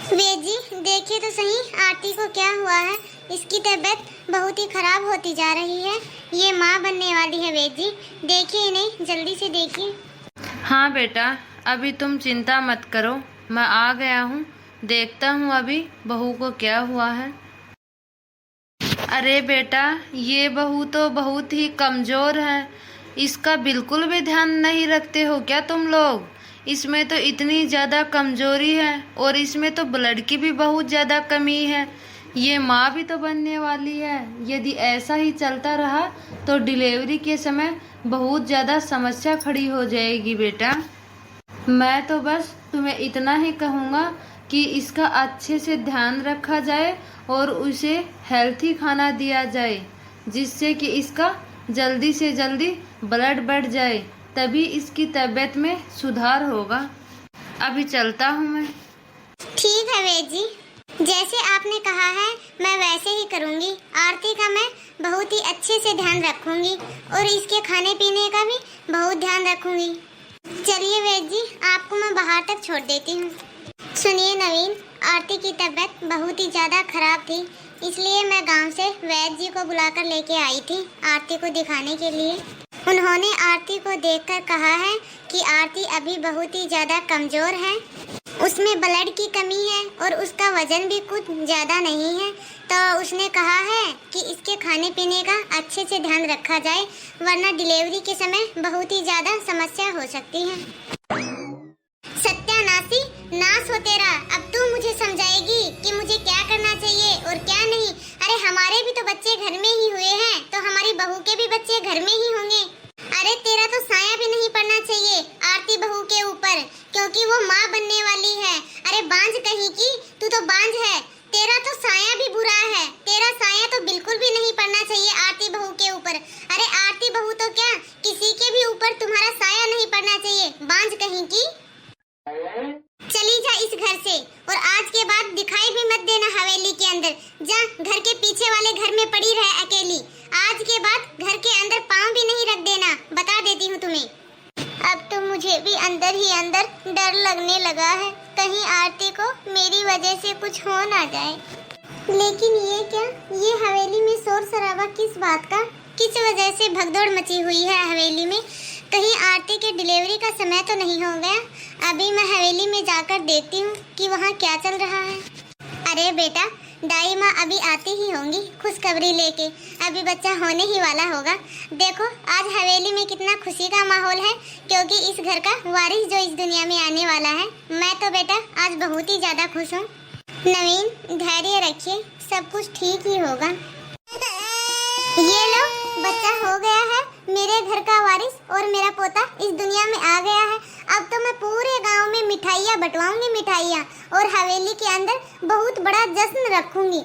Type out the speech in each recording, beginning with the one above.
वेद जी, देखिए तो सही आरती को क्या हुआ है। इसकी तबीयत बहुत ही खराब होती जा रही है। ये माँ बनने वाली है वेद जी, देखिए इन्हें जल्दी से देखिए। हाँ बेटा, अभी तुम चिंता मत करो, मैं आ गया हूँ। देखता हूँ अभी बहू को क्या हुआ है। अरे बेटा, ये बहू तो बहुत ही कमज़ोर है। इसका बिल्कुल भी ध्यान नहीं रखते हो क्या तुम लोग? इसमें तो इतनी ज़्यादा कमज़ोरी है और इसमें तो ब्लड की भी बहुत ज़्यादा कमी है। ये माँ भी तो बनने वाली है। यदि ऐसा ही चलता रहा तो डिलीवरी के समय बहुत ज़्यादा समस्या खड़ी हो जाएगी बेटा। मैं तो बस तुम्हें इतना ही कहूँगा कि इसका अच्छे से ध्यान रखा जाए और उसे हेल्थी खाना दिया जाए, जिससे कि इसका जल्दी से जल्दी ब्लड बढ़ जाए, तभी इसकी तबीयत में सुधार होगा। अभी चलता हूँ मैं। ठीक है वेद जी, जैसे आपने कहा है मैं वैसे ही करूँगी। आरती का मैं बहुत ही अच्छे से ध्यान रखूँगी और इसके खाने पीने का भी बहुत ध्यान रखूँगी। चलिए वेद जी, आपको मैं बाहर तक छोड़ देती हूँ। सुनिए नवीन, आरती की तबीयत बहुत ही ज़्यादा खराब थी, इसलिए मैं गांव से वैद्य जी को बुलाकर लेके आई थी आरती को दिखाने के लिए। उन्होंने आरती को देखकर कहा है कि आरती अभी बहुत ही ज़्यादा कमज़ोर है, उसमें ब्लड की कमी है और उसका वजन भी कुछ ज़्यादा नहीं है। तो उसने कहा है कि इसके खाने पीने का अच्छे से ध्यान रखा जाए, वरना डिलीवरी के समय बहुत ही ज़्यादा समस्या हो सकती है। सत्यानाशी, नाश हो तेरा। अब तू मुझे समझाएगी कि मुझे क्या करना चाहिए और क्या नहीं। अरे हमारे भी तो बच्चे घर में ही हुए हैं, तो हमारी बहू के भी बच्चे घर में ही होंगे। अरे तेरा तो साया भी नहीं पड़ना चाहिए आरती बहू के ऊपर, क्योंकि वो माँ बनने वाली है। अरे बांझ कहीं की, तू तो बांझ है। तेरा तो साया भी बुरा है, तेरा साया तो बिल्कुल भी नहीं पड़ना चाहिए आरती बहू के ऊपर। अरे आरती बहू तो क्या, किसी के भी ऊपर तुम्हारा साया नहीं पड़ना चाहिए, बांझ कहीं की। चली जा इस घर से और आज के बाद दिखाई भी मत देना हवेली के अंदर। जा घर के पीछे वाले घर में पड़ी रह अकेली। आज के बाद घर के अंदर पाँव भी नहीं रख देना, बता देती हूँ तुम्हें। अब तो मुझे भी अंदर ही अंदर डर लगने लगा है, कहीं आरती को मेरी वजह से कुछ हो ना जाए। लेकिन ये क्या, ये हवेली में शोर शराबा किस बात का, किस वजह से भगदौड़ मची हुई है हवेली में? कहीं आरती के डिलीवरी का समय तो नहीं हो गया? अभी मैं हवेली में जाकर देखती हूँ कि वहाँ क्या चल रहा है। अरे बेटा, दाई माँ अभी आती ही होंगी खुशखबरी लेके, अभी बच्चा होने ही वाला होगा। देखो आज हवेली में कितना खुशी का माहौल है, क्योंकि इस घर का वारिस जो इस दुनिया में आने वाला है। मैं तो बेटा आज बहुत ही ज़्यादा खुश हूँ। नवीन धैर्य रखिए, सब कुछ ठीक ही होगा। ये लो, बच्चा हो गया है, मेरे घर का वारिस और मेरा पोता इस दुनिया में आ गया है। अब तो मैं पूरे गांव में मिठाइयाँ बंटवाऊंगी, मिठाइयाँ, और हवेली के अंदर बहुत बड़ा जश्न रखूंगी।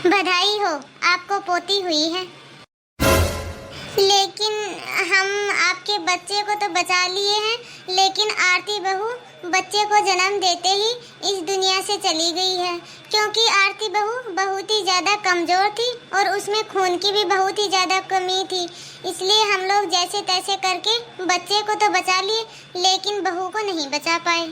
बधाई हो, आपको पोती हुई है। लेकिन हम आपके बच्चे को तो बचा लिए हैं, लेकिन आरती बहू बच्चे को जन्म देते ही इस दुनिया से चली गई है, क्योंकि आरती बहू बहुत ही ज़्यादा कमज़ोर थी और उसमें खून की भी बहुत ही ज़्यादा कमी थी। इसलिए हम लोग जैसे तैसे करके बच्चे को तो बचा लिए, लेकिन बहू को नहीं बचा पाए।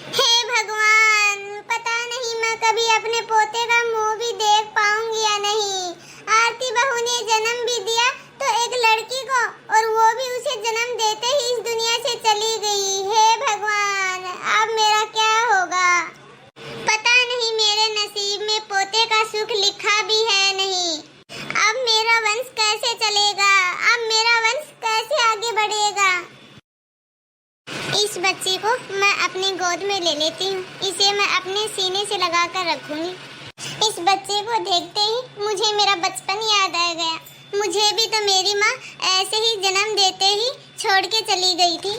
हे भगवान, पता नहीं मैं कभी अपने पोते का मुँह भी देख पाऊंगी या नहीं। आरती बहू ने जन्म भी दिया तो एक लड़की को, और वो भी उसे जन्म देते ही इस दुनिया से चली गई। हे भगवान, अब मेरा क्या होगा? पता नहीं मेरे नसीब में पोते का सुख लिखा भी है नहीं। अब मेरा वंश कैसे चलेगा? अब मेरा वंश कैसे आगे बढ़ेगा? इस बच्ची को मैं अपनी गोद में ले लेती हूँ, इसे मैं अपने सीने से लगा कर रखूंगी। इस बच्चे को देखते ही मुझे मेरा बचपन याद आ गया। मुझे भी तो मेरी माँ ऐसे ही जन्म देते ही छोड़ के चली गई थी।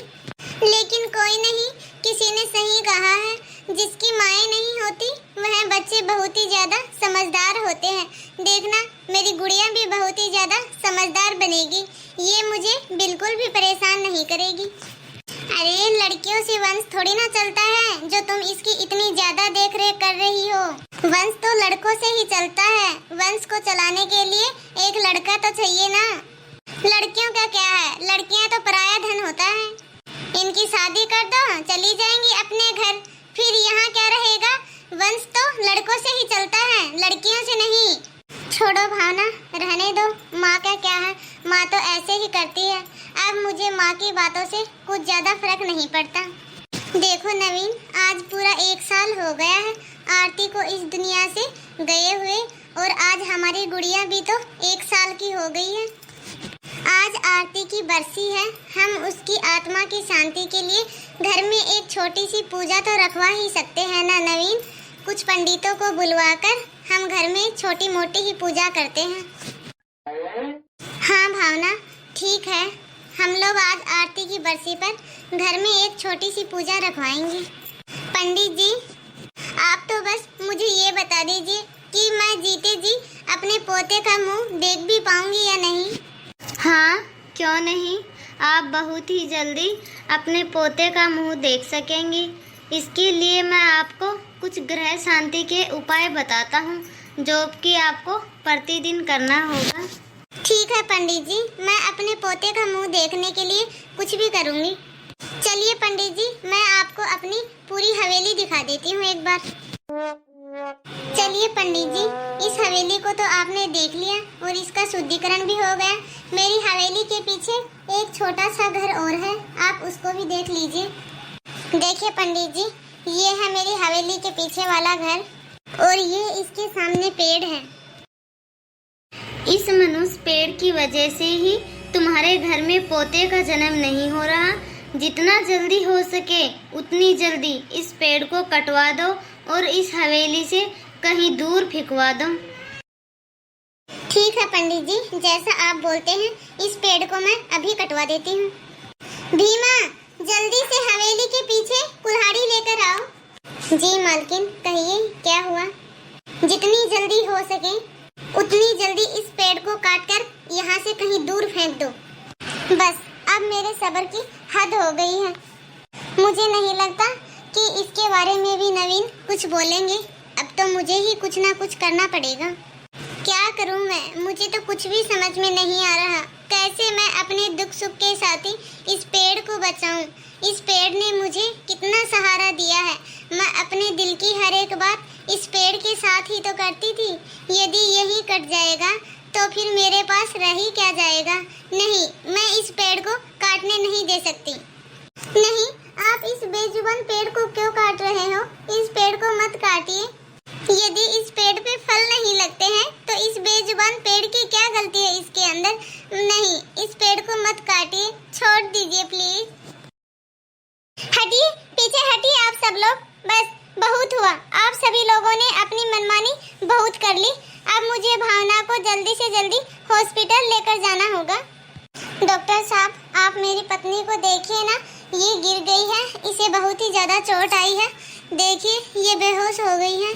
लेकिन कोई नहीं, किसी ने सही कहा है, जिसकी माएँ नहीं होती वह बच्चे बहुत ही ज़्यादा समझदार होते हैं। देखना मेरी गुड़िया भी बहुत ही ज़्यादा समझदार बनेगी, ये मुझे बिल्कुल भी परेशान नहीं करेगी। अरे लड़कियों से वंश थोड़ी ना चलता है, जो तुम इसकी इतनी ज़्यादा देख रेख कर रही हो। वंश तो लड़कों से ही चलता है, वंश को चलाने के लिए एक लड़का तो चाहिए ना। लड़कियों का क्या है, लड़कियां तो पराया धन होता है। इनकी शादी कर दो, चली जाएंगी अपने घर, फिर यहाँ क्या रहेगा? वंश बातों से कुछ ज्यादा फर्क नहीं पड़ता। देखो नवीन, आज पूरा 1 साल हो गया है आरती को इस दुनिया से गए हुए, और आज हमारी गुड़िया भी तो 1 साल की हो गई है। आज आरती की बरसी है। हम उसकी आत्मा की शांति के लिए घर में एक छोटी सी पूजा तो रखवा ही सकते हैं ना नवीन। कुछ पंडितों को बुलवाकर हम घर में छोटी मोटी ही पूजा करते हैं। हाँ भावना, ठीक है, हम लोग आज आरती की बरसी पर घर में एक छोटी सी पूजा रखवाएंगे। पंडित जी, आप तो बस मुझे ये बता दीजिए कि मैं जीते जी अपने पोते का मुंह देख भी पाऊंगी या नहीं। हाँ, क्यों नहीं, आप बहुत ही जल्दी अपने पोते का मुंह देख सकेंगी। इसके लिए मैं आपको कुछ ग्रह शांति के उपाय बताता हूँ, जो कि आपको प्रतिदिन करना होगा। ठीक है पंडित जी, मैं अपने पोते का मुंह देखने के लिए कुछ भी करूँगी। चलिए पंडित जी, मैं आपको अपनी पूरी हवेली दिखा देती हूँ एक बार। चलिए पंडित जी, इस हवेली को तो आपने देख लिया और इसका शुद्धिकरण भी हो गया। मेरी हवेली के पीछे एक छोटा सा घर और है, आप उसको भी देख लीजिए। देखिए पंडित जी, ये है मेरी हवेली के पीछे वाला घर और ये इसके सामने पेड़ है। इस मनुष्य पेड़ की वजह से ही तुम्हारे घर में पोते का जन्म नहीं हो रहा। जितना जल्दी हो सके उतनी जल्दी इस पेड़ को कटवा दो और इस हवेली से कहीं दूर फेंकवा दो। ठीक है पंडित जी, जैसा आप बोलते हैं, इस पेड़ को मैं अभी कटवा देती हूँ। भीमा, जल्दी से हवेली के पीछे कुल्हाड़ी लेकर आओ। जी मालकिन, कहिए क्या हुआ? जितनी जल्दी हो सके उतनी जल्दी इस पेड़ को काटकर यहाँ से कहीं दूर फेंक दो। बस अब मेरे सब्र की हद हो गई है। मुझे नहीं लगता कि इसके बारे में भी नवीन कुछ बोलेंगे। अब तो मुझे ही कुछ ना कुछ करना पड़ेगा। क्या करूं मैं? मुझे तो कुछ भी समझ में नहीं आ रहा। कैसे मैं अपने दुख सुख के साथ ही इस पेड़ को बचाऊं? इस पेड़ ने मुझे कितना सहारा दिया है। मैं अपने दिल की हर एक बात इस पेड़ के साथ ही तो करती थी। यदि यही कट जाएगा तो फिर मेरे पास रह ही क्या जाएगा? नहीं, मैं इस पेड़ को काटने नहीं दे सकती। नहीं, आप इस बेजुबान पेड़ को क्यों काट रहे हो? इस पेड़ को मत काटिए। यदि इस पेड़ पे फल नहीं लगते हैं तो इस बेजुबान पेड़ की क्या गलती है इसके अंदर? नहीं, इस पेड़ को मत काटिए, छोड़ दीजिए प्लीज। हटिए, पीछे हटिए आप सब लोग। बस बहुत हुआ, आप सभी लोगों ने अपनी मनमानी बहुत कर ली। अब मुझे भावना को जल्दी से जल्दी हॉस्पिटल लेकर जाना होगा। डॉक्टर साहब, आप मेरी पत्नी को देखिए ना, ये गिर गई है, इसे बहुत ही ज्यादा चोट आई है। देखिए, ये बेहोश हो गई है।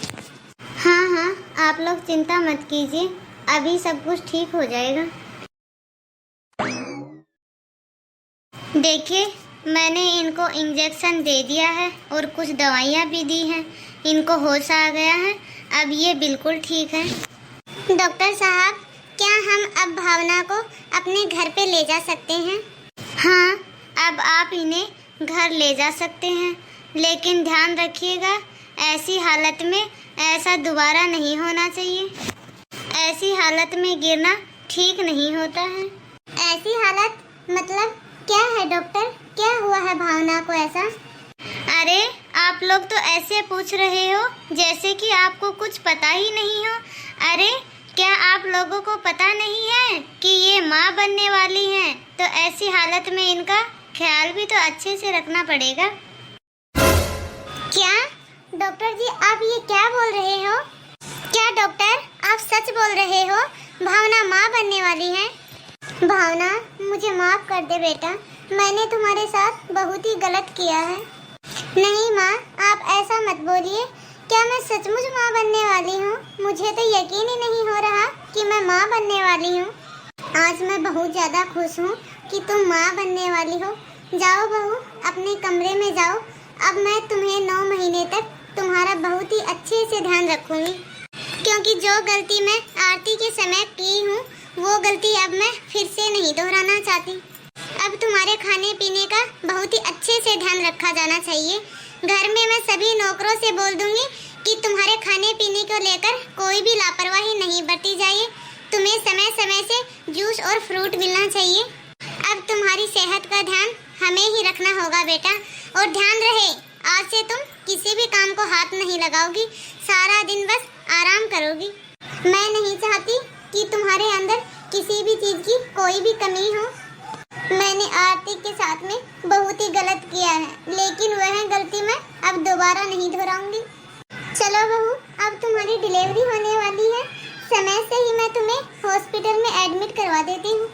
हाँ हाँ, आप लोग चिंता मत कीजिए, अभी सब कुछ ठीक हो जाएगा। देखिए, मैंने इनको इंजेक्शन दे दिया है और कुछ दवाइयाँ भी दी हैं। इनको होश आ गया है, अब ये बिल्कुल ठीक है। डॉक्टर साहब, क्या हम अब भावना को अपने घर पे ले जा सकते हैं? हाँ, अब आप इन्हें घर ले जा सकते हैं, लेकिन ध्यान रखिएगा, ऐसी हालत में ऐसा दोबारा नहीं होना चाहिए। ऐसी हालत में गिरना ठीक नहीं होता है। ऐसी हालत मतलब क्या है डॉक्टर? क्या हुआ है भावना को ऐसा? अरे, आप लोग तो ऐसे पूछ रहे हो जैसे कि आपको कुछ पता ही नहीं हो। अरे, क्या आप लोगों को पता नहीं है कि ये माँ बनने वाली हैं? तो ऐसी हालत में इनका ख्याल भी तो अच्छे से रखना पड़ेगा। क्या डॉक्टर जी, आप ये क्या बोल रहे हो? क्या डॉक्टर, आप सच बोल रहे हो? भावना माँ बनने वाली है? भावना, मुझे माफ कर दे बेटा, मैंने तुम्हारे साथ बहुत ही गलत किया है। नहीं माँ, आप ऐसा मत बोलिए। क्या मैं सचमुच माँ बनने वाली हूँ? मुझे तो यकीन ही नहीं हो रहा कि मैं माँ बनने वाली हूँ। आज मैं बहुत ज़्यादा खुश हूँ कि तुम माँ बनने वाली हो। जाओ बहू, अपने कमरे में जाओ। अब मैं तुम्हें 9 महीने तक तुम्हारा बहुत ही अच्छे से ध्यान रखूँगी, क्योंकि जो गलती मैं आरती के समय की हूँ वो गलती अब मैं फिर से नहीं दोहराना चाहती। अब तुम्हारे खाने पीने का बहुत ही अच्छे से ध्यान रखा जाना चाहिए। घर में मैं सभी नौकरों से बोल दूंगी कि तुम्हारे खाने पीने को लेकर कोई भी लापरवाही नहीं बरती जाए। तुम्हें समय समय से जूस और फ्रूट मिलना चाहिए। अब तुम्हारी सेहत का ध्यान हमें ही रखना होगा बेटा। और ध्यान रहे, आज से तुम किसी भी काम को हाथ नहीं लगाओगी, सारा दिन बस आराम करोगी। मैं नहीं चाहती कि तुम्हारे अंदर किसी भी चीज की कोई भी कमी हो। मैंने आरती के साथ में बहुत ही गलत किया है, लेकिन वह गलती मैं अब दोबारा नहीं दोहराऊंगी। चलो बहू, अब तुम्हारी डिलीवरी होने वाली है, समय से ही मैं तुम्हें हॉस्पिटल में एडमिट करवा देती हूँ,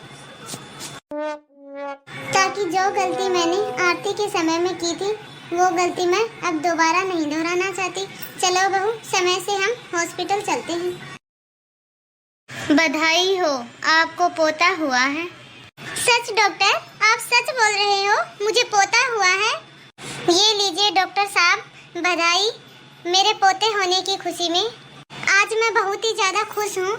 ताकि जो गलती मैंने आरती के समय में की थी वो गलती मैं अब दोबारा नहीं दोहराना चाहती। चलो बहू, समय से हम हॉस्पिटल चलते हैं। बधाई हो, आपको पोता हुआ है। सच डॉक्टर, आप सच बोल रहे हो, मुझे पोता हुआ है? ये लीजिए डॉक्टर साहब, बधाई मेरे पोते होने की खुशी में। आज मैं बहुत ही ज्यादा खुश हूँ।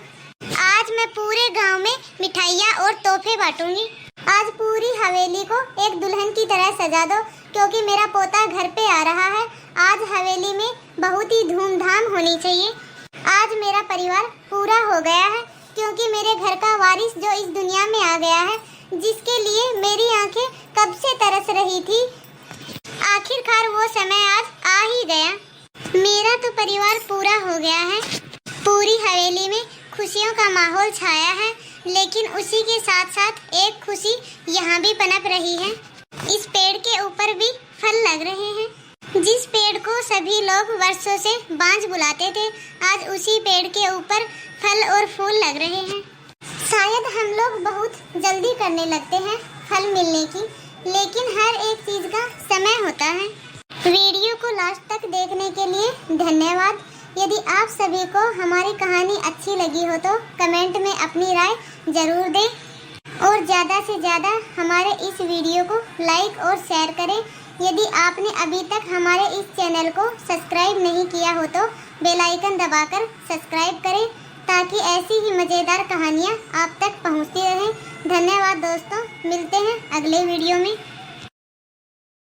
आज मैं पूरे गांव में मिठाइयाँ और तोहफे बांटूंगी। आज पूरी हवेली को एक दुल्हन की तरह सजा दो, क्योंकि मेरा पोता घर पे आ रहा है। आज हवेली में बहुत ही धूमधाम होनी चाहिए। आज मेरा परिवार पूरा हो गया है, क्योंकि मेरे घर का वारिस जो इस दुनिया में आ गया है, जिसके लिए मेरी आंखें कब से तरस रही थी, आखिरकार वो समय आज आ ही गया। मेरा तो परिवार पूरा हो गया है। पूरी हवेली में खुशियों का माहौल छाया है, लेकिन उसी के साथ साथ एक खुशी यहाँ भी पनप रही है। इस पेड़ के ऊपर भी फल लग रहे हैं। जिस पेड़ को सभी लोग वर्षों से बांझ बुलाते थे, आज उसी पेड़ के ऊपर फल और फूल लग रहे हैं। शायद हम लोग बहुत जल्दी करने लगते हैं फल मिलने की, लेकिन हर एक चीज का समय होता है। वीडियो को लास्ट तक देखने के लिए धन्यवाद। यदि आप सभी को हमारी कहानी अच्छी लगी हो तो कमेंट में अपनी राय जरूर दें, और ज़्यादा से ज़्यादा हमारे इस वीडियो को लाइक और शेयर करें। यदि आपने अभी तक हमारे इस चैनल को सब्सक्राइब नहीं किया हो तो बेल आइकन दबाकर सब्सक्राइब करें, ताकि ऐसी ही मज़ेदार कहानियाँ आप तक पहुँचती रहें। धन्यवाद दोस्तों, मिलते हैं अगले वीडियो में।